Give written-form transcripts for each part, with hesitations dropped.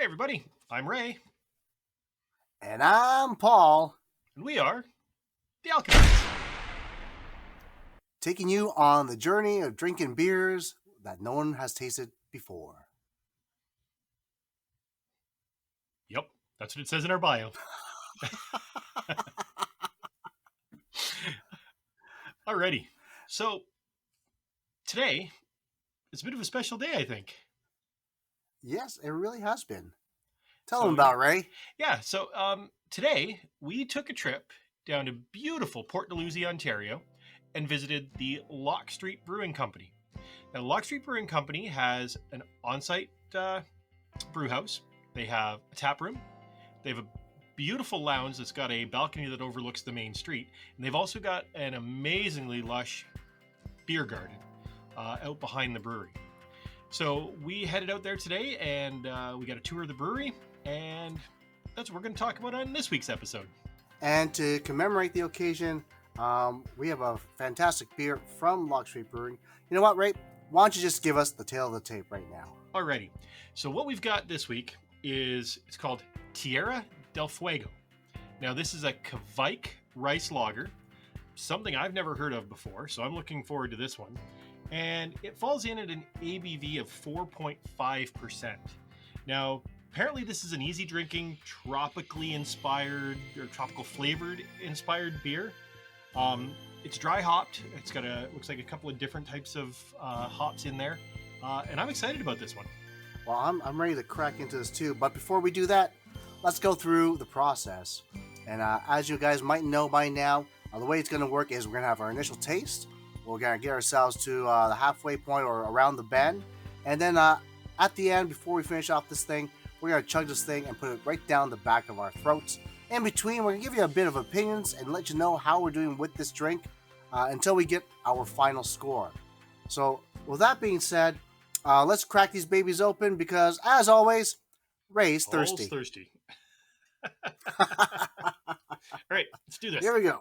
everybody, I'm Ray. And I'm Paul. And we are the Alconauts. Taking you on the journey of drinking beers that no one has tasted before. Yep, that's what it says in our bio. Alrighty, so today is a bit of a special day, I think. Yes, it really has been. Tell them about it, Ray. Yeah, so today we took a trip down to beautiful Port Dalhousie, Ontario, and visited the Lock Street Brewing Company. Now, Lock Street Brewing Company has an on-site brew house. They have a tap room. They have a beautiful lounge that's got a balcony that overlooks the main street. And they've also got an amazingly lush beer garden out behind the brewery. So we headed out there today and we got a tour of the brewery, and that's what we're going to talk about on this week's episode. And to commemorate the occasion, we have a fantastic beer from Lock Street Brewing. You know what, Ray? Why don't you just give us the tail of the tape right now? Alrighty. So what we've got this week is, it's called Tierra Del Fuego. Now this is a Kvike rice lager, something I've never heard of before, so I'm looking forward to this one. And it falls in at an ABV of 4.5%. Now, apparently this is an easy drinking, tropically inspired, or tropical flavored inspired beer. It's dry hopped. It's got looks like a couple of different types of hops in there. And I'm excited about this one. Well, I'm ready to crack into this too. But before we do that, let's go through the process. And as you guys might know by now, the way it's going to work is we're going to have our initial taste. We're going to get ourselves to the halfway point or around the bend. And then at the end, before we finish off this thing, we're going to chug this thing and put it right down the back of our throats. In between, we're going to give you a bit of opinions and let you know how we're doing with this drink until we get our final score. So with that being said, let's crack these babies open because, as always, Ray's thirsty. Paul's thirsty. All right, let's do this. Here we go.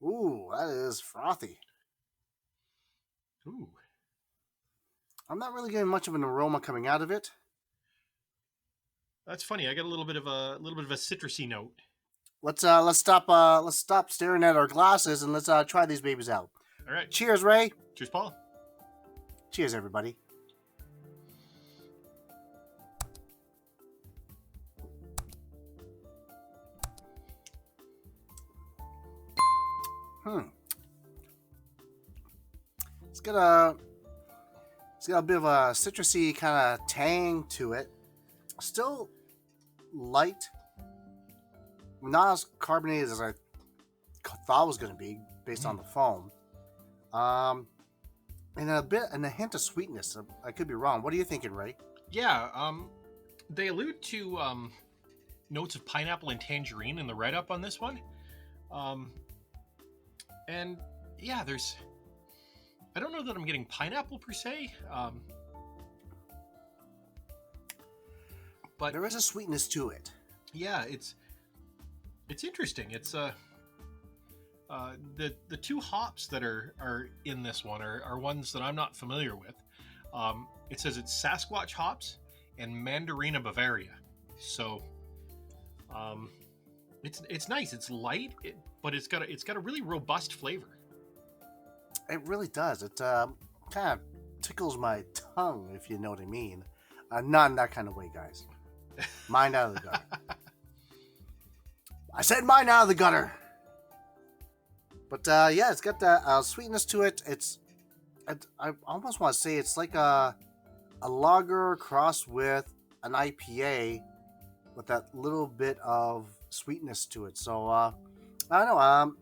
Ooh, that is frothy. Ooh. I'm not really getting much of an aroma coming out of it. That's funny. I got a little bit of a citrusy note. Let's stop staring at our glasses and let's try these babies out. All right. Cheers, Ray. Cheers, Paul. Cheers, everybody. It's got a bit of a citrusy kind of tang to it. Still light, not as carbonated as I thought it was going to be based on the foam. And a hint of sweetness. I could be wrong. What are you thinking, Ray? Yeah, they allude to notes of pineapple and tangerine in the write-up on this one. And yeah, I don't know that I'm getting pineapple per se. But there is a sweetness to it. Yeah, it's interesting. It's the two hops that are in this one are ones that I'm not familiar with. It says it's Sasquatch hops and Mandarina Bavaria. So it's nice. It's light, but it's got a really robust flavor. It really does. It kind of tickles my tongue, if you know what I mean. Not in that kind of way, guys. Mind out of the gutter. I said mind out of the gutter. But yeah, it's got that sweetness to it. I almost want to say it's like a lager crossed with an IPA with that little bit of sweetness to it. So I don't know.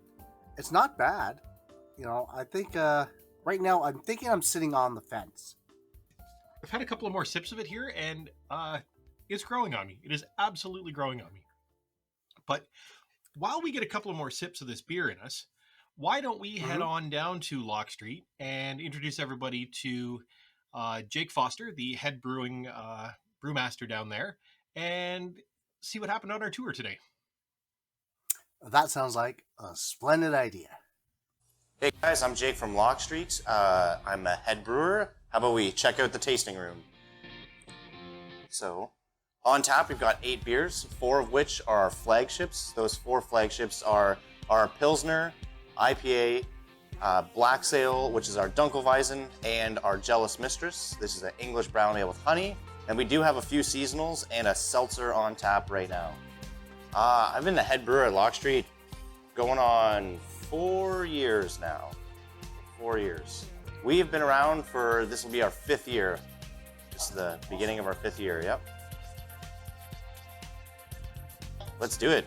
It's not bad. You know, I think right now I'm thinking I'm sitting on the fence. I've had a couple of more sips of it here, and it's growing on me. It is absolutely growing on me. But while we get a couple of more sips of this beer in us, why don't we head on down to Lock Street and introduce everybody to Jake Foster, the head brewmaster down there, and see what happened on our tour today. That sounds like a splendid idea. Hey guys, I'm Jake from Lock Street. I'm a head brewer. How about we check out the tasting room? So, on tap, we've got 8 beers, 4 of which are our flagships. Those 4 flagships are our Pilsner, IPA, Black Sail, which is our Dunkelweizen, and our Jealous Mistress. This is an English brown ale with honey. And we do have a few seasonals and a seltzer on tap right now. I've been the head brewer at Lock Street going on 4 years now. 4 years. We have been around for, this will be our 5th year. This is the beginning of our 5th year, yep. Let's do it.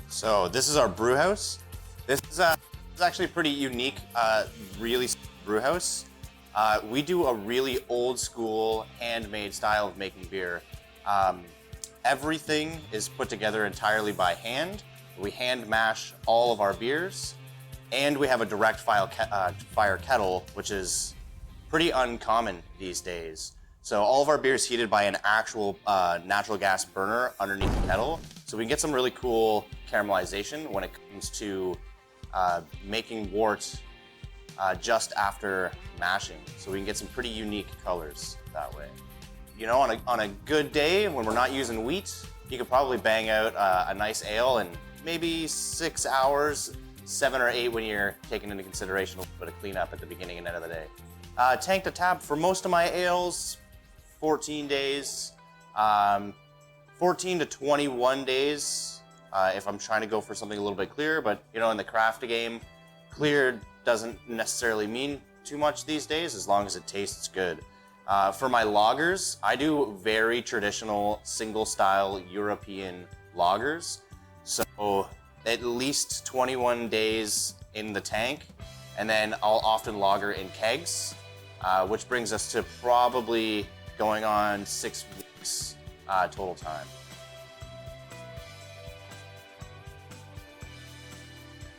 So this is our brew house. This is actually a pretty unique, really brew house. We do a really old school handmade style of making beer. Everything is put together entirely by hand. We hand mash all of our beers, and we have a direct fire kettle, which is pretty uncommon these days. So all of our beer is heated by an actual natural gas burner underneath the kettle. So we can get some really cool caramelization when it comes to making wort just after mashing. So we can get some pretty unique colors that way. You know, on a good day when we're not using wheat, you could probably bang out a nice ale in maybe 6 hours, 7 or 8 when you're taking into consideration a little bit of cleanup at the beginning and end of the day. Tank to tap for most of my ales, 14 days, 14 to 21 days if I'm trying to go for something a little bit clearer. But you know, in the craft game, clear doesn't necessarily mean too much these days as long as it tastes good. For my lagers, I do very traditional single style European lagers. So at least 21 days in the tank, and then I'll often lager in kegs, which brings us to probably going on 6 weeks total time.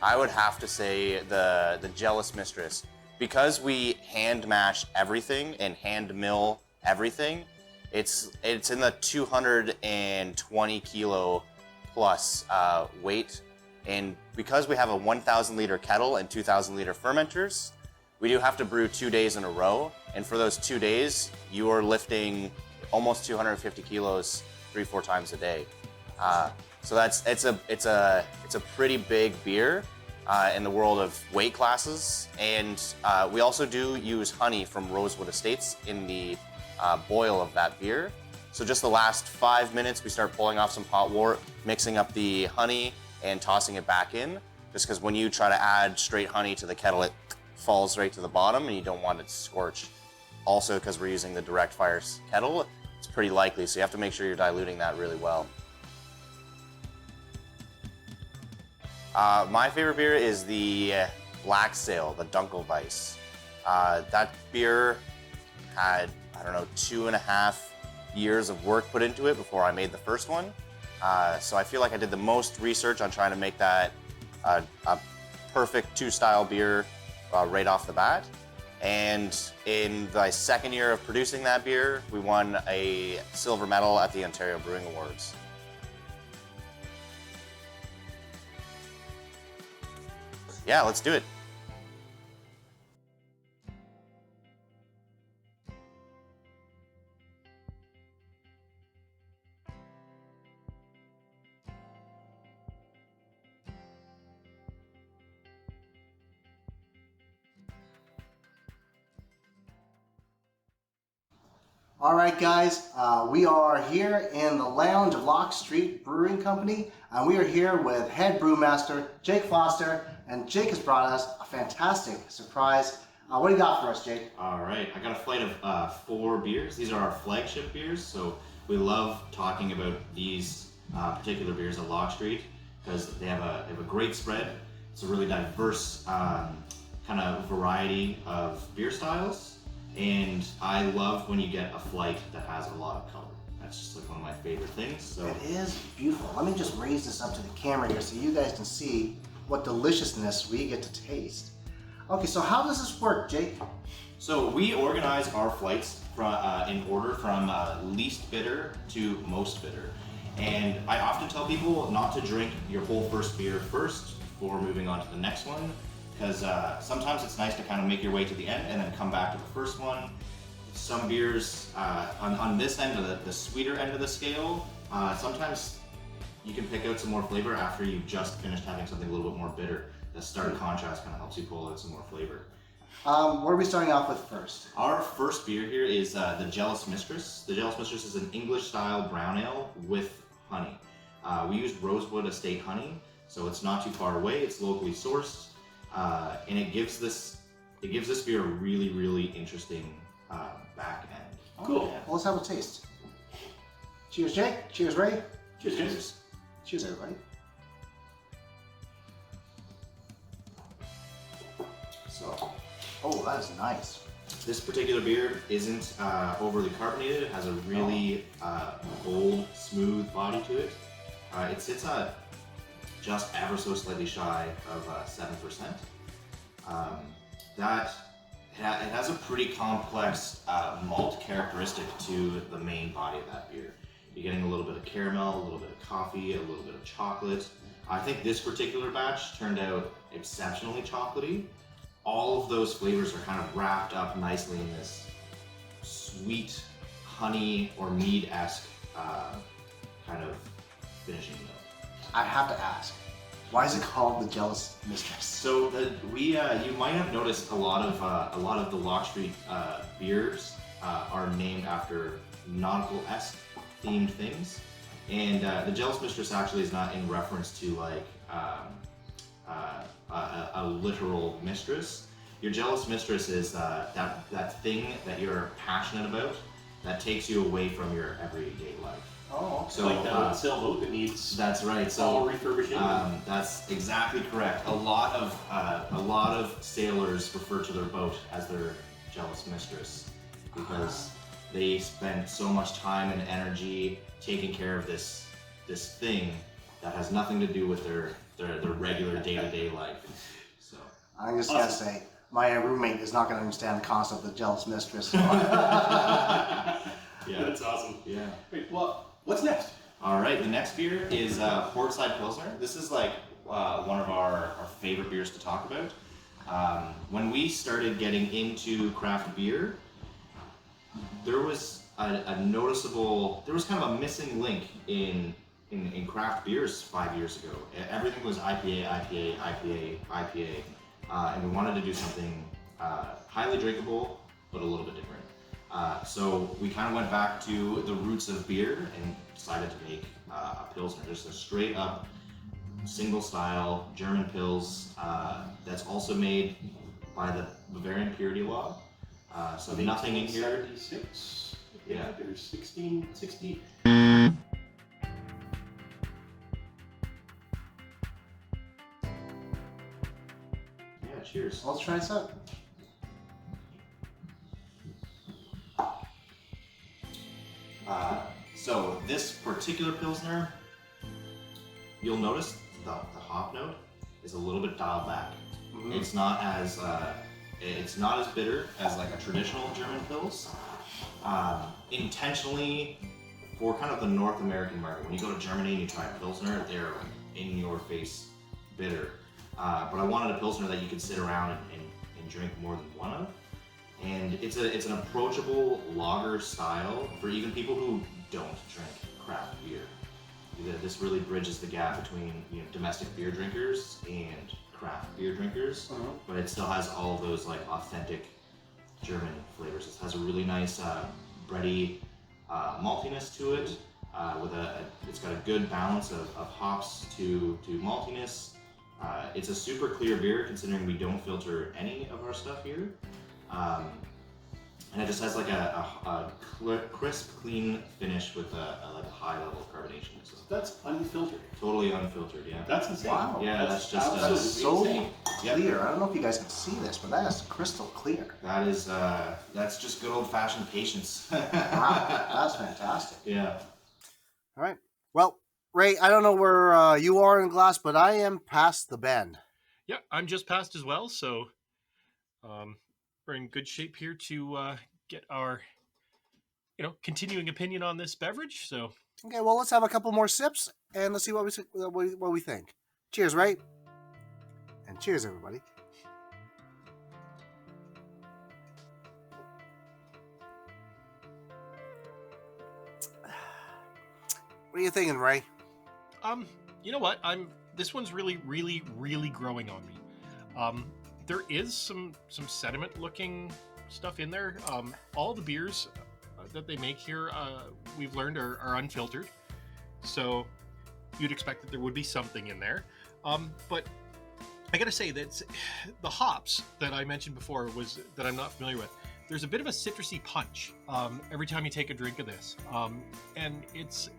I would have to say the Jealous Mistress. Because we hand mash everything and hand mill everything, it's in the 220 kilo plus weight. And because we have a 1,000 liter kettle and 2,000 liter fermenters, we do have to brew 2 days in a row. And for those 2 days, you are lifting almost 250 kilos 3-4 times a day. So it's a pretty big beer in the world of weight classes. And we also do use honey from Rosewood Estates in the boil of that beer. So just the last 5 minutes, we start pulling off some hot wort, mixing up the honey and tossing it back in. Just because when you try to add straight honey to the kettle, it falls right to the bottom and you don't want it to scorch. Also, because we're using the direct fire kettle, it's pretty likely, so you have to make sure you're diluting that really well. My favorite beer is the Black Sail, the Dunkelweizen. That beer had, I don't know, 2.5 years of work put into it before I made the first one. So I feel like I did the most research on trying to make that a perfect 2-style beer right off the bat. And in my 2nd year of producing that beer, we won a silver medal at the Ontario Brewing Awards. Yeah, let's do it. All right, guys, we are here in the lounge of Lock Street Brewing Company, and we are here with head brewmaster Jake Foster, and Jake has brought us a fantastic surprise. What do you got for us, Jake? All right, I got a flight of 4 beers. These are our flagship beers, so we love talking about these particular beers at Lock Street because they have a great spread. It's a really diverse kind of variety of beer styles. And I love when you get a flight that has a lot of color. That's just like one of my favorite things. So it is beautiful. Let me just raise this up to the camera here so you guys can see what deliciousness we get to taste. Okay, so how does this work, Jake? So we organize our flights in order from least bitter to most bitter. And I often tell people not to drink your whole first beer first before moving on to the next one. Because sometimes it's nice to kind of make your way to the end and then come back to the first one. some beers on this end of the sweeter end of the scale, sometimes you can pick out some more flavor after you've just finished having something a little bit more bitter. The stark contrast kind of helps you pull out some more flavor. What are we starting off with first? Our first beer here is the Jealous Mistress. The Jealous Mistress is an English-style brown ale with honey. We used Rosewood Estate honey, so it's not too far away. It's locally sourced, and it gives this beer a really, really interesting back end. Cool. Well, let's have a taste. Cheers, Jake. Cheers, Ray. Cheers, guys. Cheers, everybody. So, Oh, that is nice. this particular beer isn't overly carbonated. It has a really bold, smooth body to it. It sits at just ever so slightly shy of 7%. It has a pretty complex malt characteristic to the main body of that beer. You're getting a little bit of caramel, a little bit of coffee, a little bit of chocolate. I think this particular batch turned out exceptionally chocolatey. All of those flavors are kind of wrapped up nicely in this sweet honey or mead-esque kind of finishing note. I have to ask, why is it called the Jealous Mistress? So you might have noticed a lot of the Lock Street beers are named after nautical-esque themed things, and the Jealous Mistress actually is not in reference to like a literal mistress. Your jealous mistress is that thing that you're passionate about that takes you away from your everyday life. Oh, So Like that sailboat that needs that's right. all So refurbishing. that's exactly correct. A lot of sailors refer to their boat as their jealous mistress because they spend so much time and energy taking care of this thing that has nothing to do with their regular day-to-day life. So I'm just gonna say, my roommate is not gonna understand the concept of the Jealous Mistress. yeah, That's awesome. yeah. Wait, well, what's next? All right, the next beer is Portside Pilsner. This is like one of our favorite beers to talk about. When we started getting into craft beer, there was kind of a missing link in craft beers 5 years ago. Everything was IPA, and we wanted to do something highly drinkable, but a little bit different. So we kind of went back to the roots of beer and decided to make a Pilsner, just a straight up single style German Pils that's also made by the Bavarian Purity Law. So nothing in here. 76. Yeah. There's 1660. Yeah, cheers. Let's try this out. So this particular Pilsner, you'll notice the hop note is a little bit dialed back. Mm-hmm. It's not as bitter as like a traditional German Pils. Intentionally for kind of the North American market. When you go to Germany and you try a Pilsner, they're like in your face bitter. But I wanted a Pilsner that you could sit around and drink more than one of. And it's an approachable lager style for even people who don't drink craft beer. This really bridges the gap between domestic beer drinkers and craft beer drinkers, but it still has all of those like authentic German flavors. It has a really nice bready maltiness to it. It's got a good balance of hops to maltiness. It's a super clear beer considering we don't filter any of our stuff here. And it just has like a crisp, clean finish with a high level of carbonation. So That's unfiltered. totally unfiltered, yeah. That's insane. Wow. Yeah, that's just absolutely so insane. clear. I don't know if you guys can see this, but that is crystal clear. That's just good old fashioned patience. Wow, that's fantastic. Yeah. All right. Well, Ray, I don't know where you are in glass, but I am past the bend. Yeah, I'm just past as well, so we're in good shape here to get our, continuing opinion on this beverage. So, Okay, well, let's have a couple more sips and let's see what we think. Cheers, Ray. And cheers, everybody. What are you thinking, Ray? You know what? This one's really, really, really growing on me. There is some sediment looking stuff in there. All the beers that they make here, we've learned are unfiltered, so you'd expect that there would be something in there. But I gotta say that the hops that I mentioned before that I'm not familiar with. There's a bit of a citrusy punch every time you take a drink of this, and it's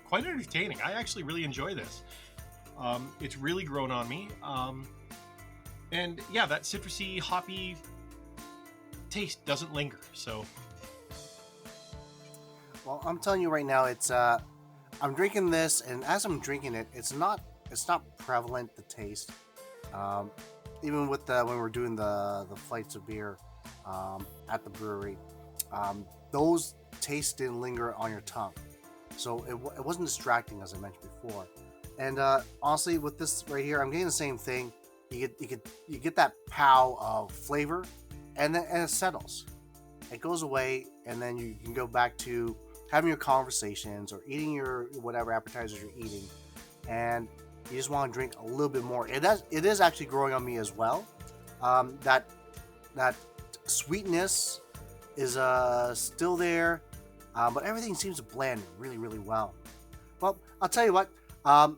quite entertaining. I actually really enjoy this. It's really grown on me, and yeah, that citrusy, hoppy taste doesn't linger. So, Well, I'm telling you right now, it's I'm drinking this, and as I'm drinking it, it's not prevalent, the taste. Even with when we're doing the flights of beer at the brewery, those tastes didn't linger on your tongue, so it wasn't distracting, as I mentioned before. And honestly, with this right here, I'm getting the same thing. You get that pow of flavor, and it settles. It goes away, and then you can go back to having your conversations or eating your whatever appetizers you're eating, and you just want to drink a little bit more. It is actually growing on me as well. That sweetness is still there, but everything seems to blend really, really well. Well, I'll tell you what.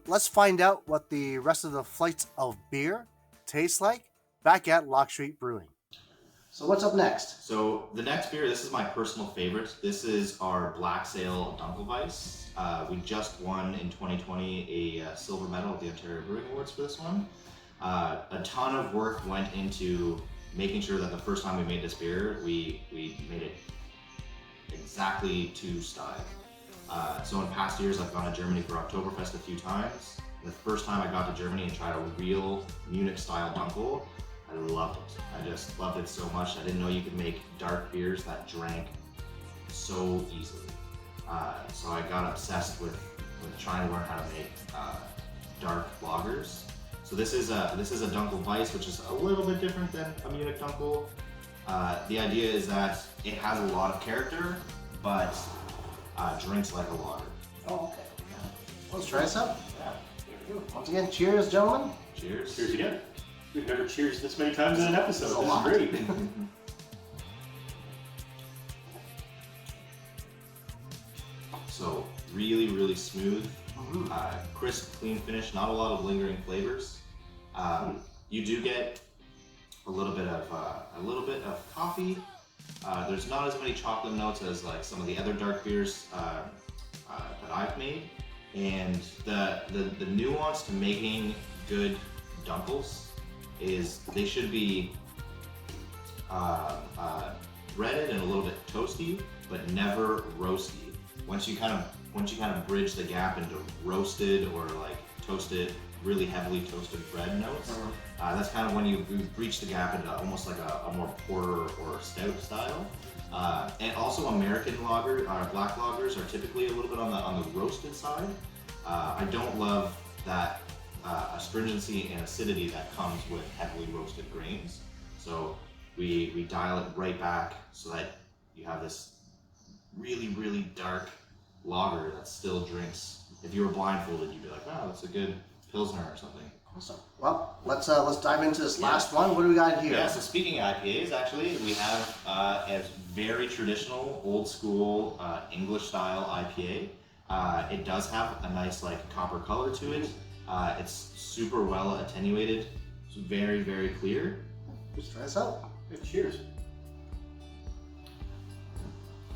Let's find out what the rest of the flights of beer taste like back at Lock Street Brewing. So what's up next? So the next beer, this is my personal favorite. This is our Black Sail Dunkle Weiss. We just won in 2020 a silver medal at the Ontario Brewing Awards for this one. A ton of work went into making sure that the first time we made this beer, we made it exactly to style. So in past years, I've gone to Germany for Oktoberfest a few times. The first time I got to Germany and tried a real Munich-style Dunkle, I loved it. I just loved it so much. I didn't know you could make dark beers that drank so easily. So I got obsessed with trying to learn how to make dark lagers. So this is a Dunkle Weiss, which is a little bit different than a Munich Dunkle. The idea is that it has a lot of character, but drinks like a lager. Oh, okay. Let's try this out. Yeah. Once again, cheers, gentlemen. Cheers. Cheers again. We've never cheers this many times in an episode. That's a This lot. is great. So really, really smooth, crisp, clean finish. Not a lot of lingering flavors. You do get a little bit of coffee. There's not as many chocolate notes as like some of the other dark beers that I've made. And the nuance to making good Dunkles is they should be breaded and a little bit toasty, but never roasty. Once you kind of bridge the gap into roasted or like toasted, really heavily toasted bread notes, that's kind of when you breach the gap into almost like a more porter or stout style. And also American lager, black lagers are typically a little bit on the roasted side. I don't love that astringency and acidity that comes with heavily roasted grains. So we dial it right back so that you have this really, really dark lager that still drinks. If you were blindfolded, you'd be like, wow, that's a good Pilsner or something. Awesome. Well, let's dive into this last one. What do we got here? Yeah, so speaking of IPAs, actually, we have a very traditional, old school English style IPA. It does have a nice like copper color to it. It's super well attenuated. It's very, very clear. Let's try this out. Yeah, cheers.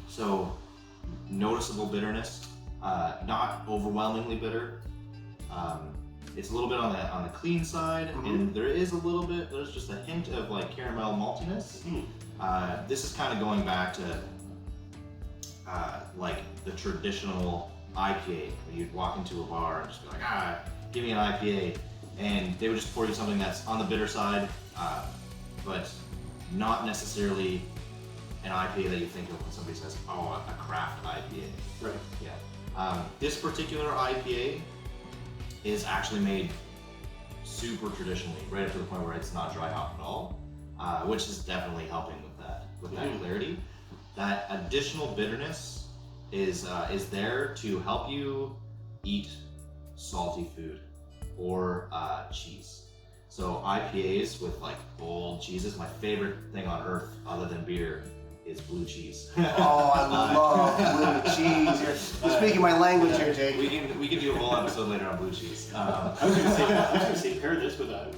So noticeable bitterness, not overwhelmingly bitter. It's a little bit on the clean side, and there's just a hint of like caramel maltiness. This is kind of going back to like the traditional IPA. You'd walk into a bar and just be like, give me an IPA, and they would just pour you something that's on the bitter side, but not necessarily an IPA that you think of when somebody says, oh, a craft IPA. Right. Yeah. This particular IPA is actually made super traditionally, right up to the point where it's not dry hop at all, which is definitely helping with that clarity. That additional bitterness is there to help you eat salty food or cheese. So IPAs with like bold cheeses, my favorite thing on earth other than beer is blue cheese. Oh, I love blue cheese. You're speaking my language here, Jake. We can do a whole episode later on blue cheese. I was gonna say pair this with a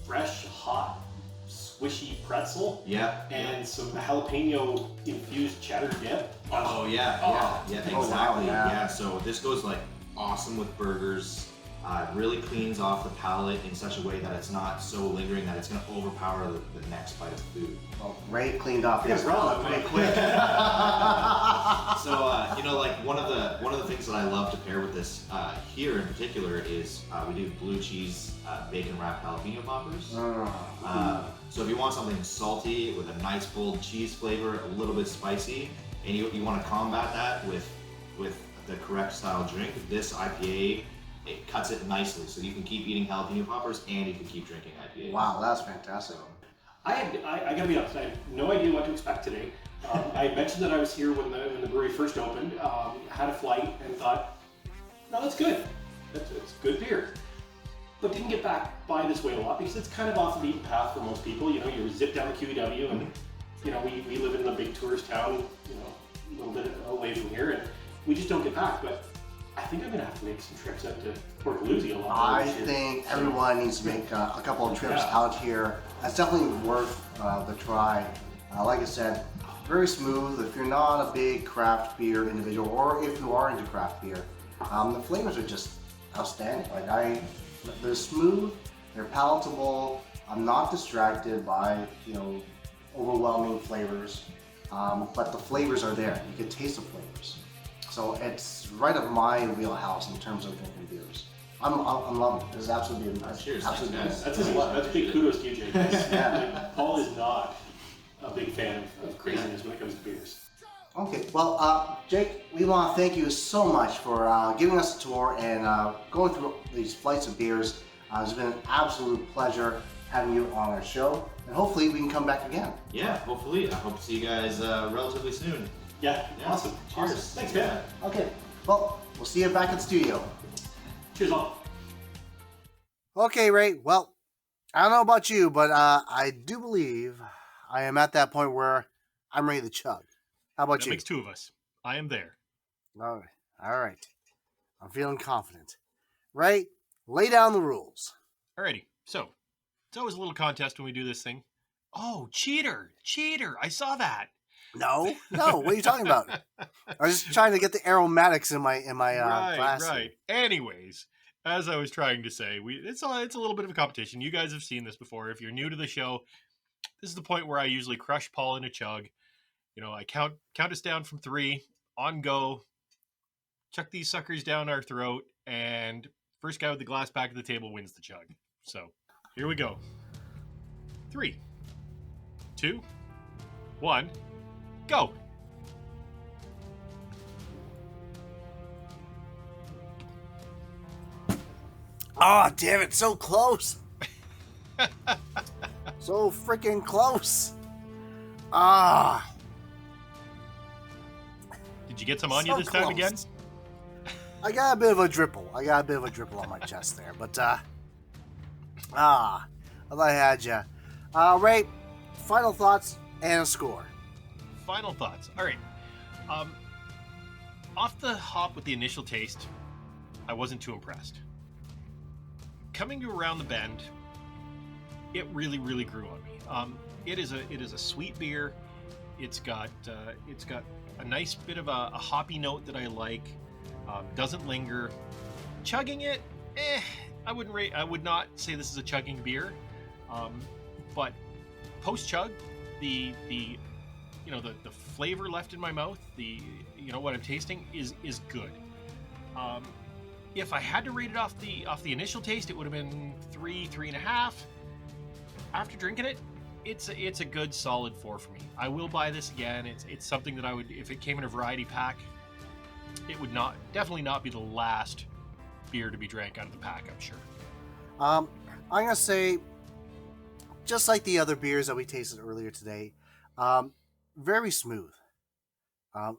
fresh, hot, squishy pretzel. Yeah. And some jalapeno infused cheddar dip. Oh yeah, exactly. Oh, wow, yeah. So this goes like awesome with burgers. Really cleans off the palate in such a way that it's not so lingering that it's going to overpower the next bite of food. Well, Ray cleaned off his brother, pretty quick. So you know, like one of the things that I love to pair with this here in particular is we do blue cheese bacon wrapped jalapeno poppers. So if you want something salty with a nice bold cheese flavor, a little bit spicy, and you want to combat that with the correct style drink, this IPA, it cuts it nicely, so you can keep eating jalapeno poppers and you can keep drinking IPAs. Wow, that's fantastic. I gotta be honest, I had no idea what to expect today. I mentioned that I was here when the brewery first opened, had a flight and thought, no, that's good. It's good beer. But didn't get back by this way a lot because it's kind of off the beaten path for most people. You know, you zip down the QEW and, you know, we live in a big tourist town, you know, a little bit away from here, and we just don't get back. But I think I'm gonna have to make some trips out to Port Dalhousie a lot more I this year. think everyone needs to make a couple of trips out here. It's definitely worth the try. Like I said, very smooth. If you're not a big craft beer individual, or if you are into craft beer, the flavors are just outstanding. Like they're smooth, they're palatable. I'm not distracted by, you know, overwhelming flavors, but the flavors are there. You can taste the flavors. So it's right up my wheelhouse in terms of drinking beers. I'm loving it. This is absolutely nice. Cheers, Absolutely thanks, nice. That's big kudos to you, Jake. Yeah. Paul is not a big fan of craziness when it comes to beers. Okay, well, Jake, we want to thank you so much for giving us a tour and going through these flights of beers. It's been an absolute pleasure having you on our show, and hopefully we can come back again. Yeah, hopefully. I hope to see you guys relatively soon. Yeah, awesome. Cheers. Awesome. Thanks, man. Okay, well, we'll see you back in the studio. Cheers, all. Okay, Ray, well, I don't know about you, but I do believe I am at that point where I'm ready to chug. How about That you? makes two of us. I am there. All right. I'm feeling confident. Ray, lay down the rules. Alrighty. So, it's always a little contest when we do this thing. Oh, cheater! I saw that. No. What are you talking about? I was just trying to get the aromatics in my glass. Right. Anyways, as I was trying to say, it's a little bit of a competition. You guys have seen this before. If you're new to the show, this is the point where I usually crush Paul in a chug. You know, I count us down from 3, on go, chuck these suckers down our throat, and first guy with the glass back of the table wins the chug. So, here we go. 3, 2, 1, go! Oh, damn it, so close. So freaking close. Ah. Did you get some on you So this time close. again? I got a bit of a dripple. On my chest there, but I thought I had you. Ray, final thoughts and a score. Final thoughts. All right. Off the hop with the initial taste, I wasn't too impressed. Coming to around the bend, it really, really grew on me. It is a sweet beer. It's got a nice bit of a hoppy note that I like. Doesn't linger. Chugging it, I would not say this is a chugging beer. But post chug, the flavor left in my mouth, what I'm tasting is good. If I had to rate it off the initial taste, it would have been 3.5. After drinking it, it's a good solid 4 for me. I will buy this again. It's something that I would, if it came in a variety pack, it would definitely not be the last beer to be drank out of the pack, I'm sure. I'm gonna say, just like the other beers that we tasted earlier today, very smooth,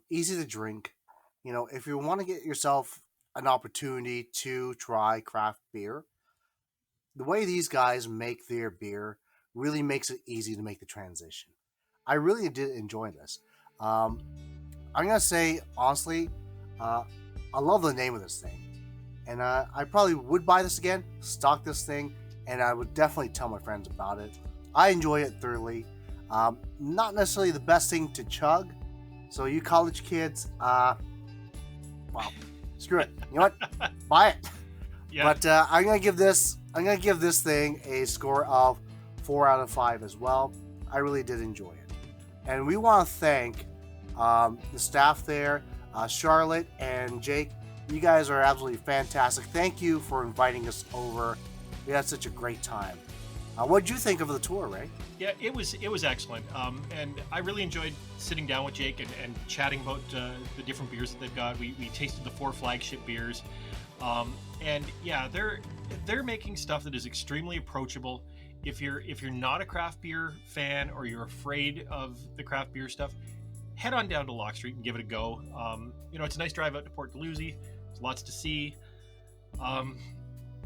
easy to drink. You know, if you want to get yourself an opportunity to try craft beer, the way these guys make their beer really makes it easy to make the transition. I really did enjoy this. Um, I'm gonna say honestly, uh, I love the name of this thing, and I probably would buy this again, stock this thing, and I would definitely tell my friends about it. I enjoy it thoroughly. Not necessarily the best thing to chug, so you college kids, well, screw it. You know what? Buy it. Yeah. But I'm gonna give this thing a score of 4 out of 5 as well. I really did enjoy it, and we want to thank the staff there, Charlotte and Jake. You guys are absolutely fantastic. Thank you for inviting us over. We had such a great time. What did you think of the tour, Ray? Yeah, it was excellent, and I really enjoyed sitting down with Jake and chatting about the different beers that they've got. We tasted the 4 flagship beers, and yeah, they're making stuff that is extremely approachable. If you're not a craft beer fan or you're afraid of the craft beer stuff, head on down to Lock Street and give it a go. It's a nice drive out to Port Dalhousie. There's lots to see.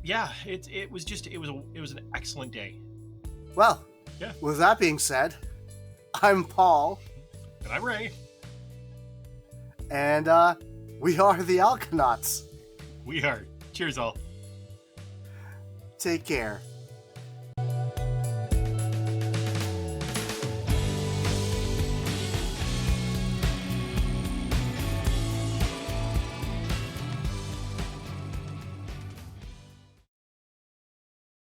Yeah, it was an excellent day. Well, yeah. With that being said, I'm Paul. And I'm Ray. And we are the Alconauts. We are. Cheers, all. Take care.